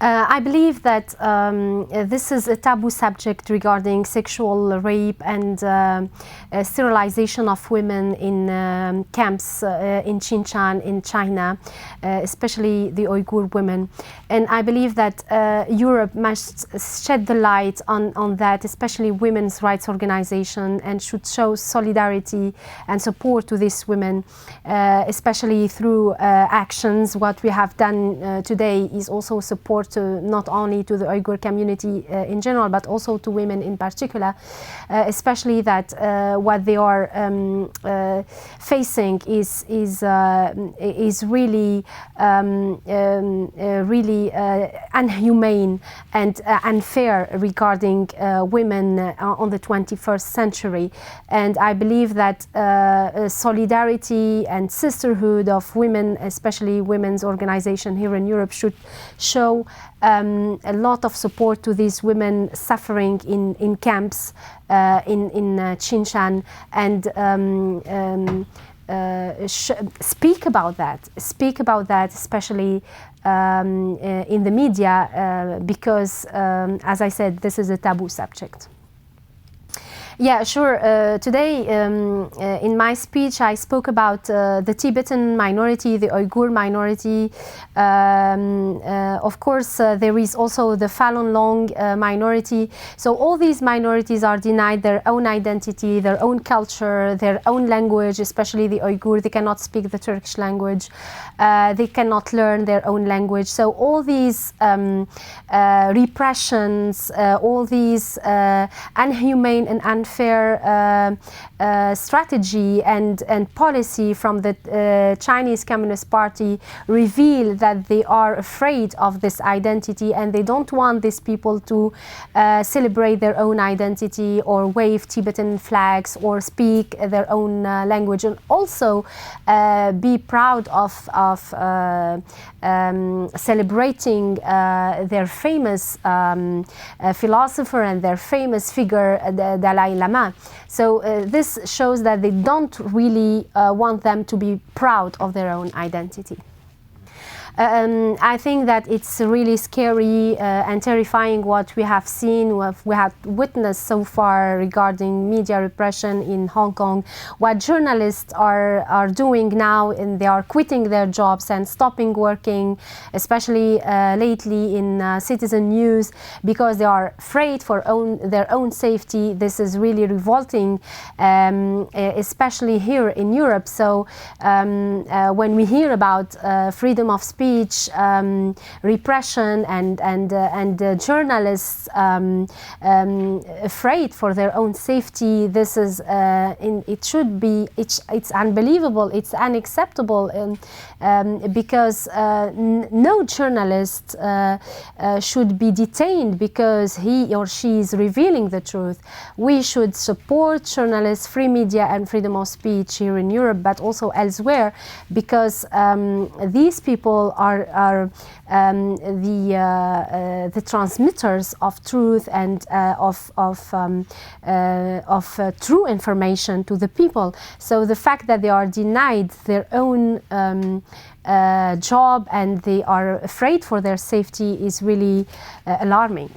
I believe that this is a taboo subject regarding sexual rape and sterilization of women in camps in Xinjiang in China, especially the Uyghur women. And I believe that Europe must shed the light on that, especially women's rights organization, and should show solidarity and support to these women, especially through actions. What we have done today is also support not only to the Uyghur community in general, but also to women in particular, especially that what they are facing is really inhumane and unfair regarding women on the 21st century. And I believe that solidarity and sisterhood of women, especially women's organization here in Europe, should show a lot of support to these women suffering in camps in Xinjiang, and speak about that, especially in the media, because, as I said, this is a taboo subject. Yeah, sure. Today, in my speech, I spoke about the Tibetan minority, the Uyghur minority. Of course, there is also the Falun Gong minority. So all these minorities are denied their own identity, their own culture, their own language, especially the Uyghur. They cannot speak the Turkish language. They cannot learn their own language. So all these repressions, all these inhumane and unfair strategy and policy from the Chinese Communist Party reveal that they are afraid of this identity, and they don't want these people to celebrate their own identity or wave Tibetan flags or speak their own language, and also be proud of celebrating their famous philosopher and their famous figure, the Dalai Lama. So this shows that they don't really want them to be proud of their own identity. I think that it's really scary and terrifying what we have seen, what we have witnessed so far regarding media repression in Hong Kong. What journalists are doing now, and they are quitting their jobs and stopping working, especially lately in Citizen News, because they are afraid for their own safety. This is really revolting, especially here in Europe. So when we hear about freedom of speech, repression, and journalists afraid for their own safety, this is it's unbelievable, it's unacceptable, because no journalist should be detained because he or she is revealing the truth. We should support journalists, free media, and freedom of speech here in Europe, but also elsewhere, because these people are the transmitters of truth and of true information to the people. So the fact that they are denied their own job and they are afraid for their safety is really alarming.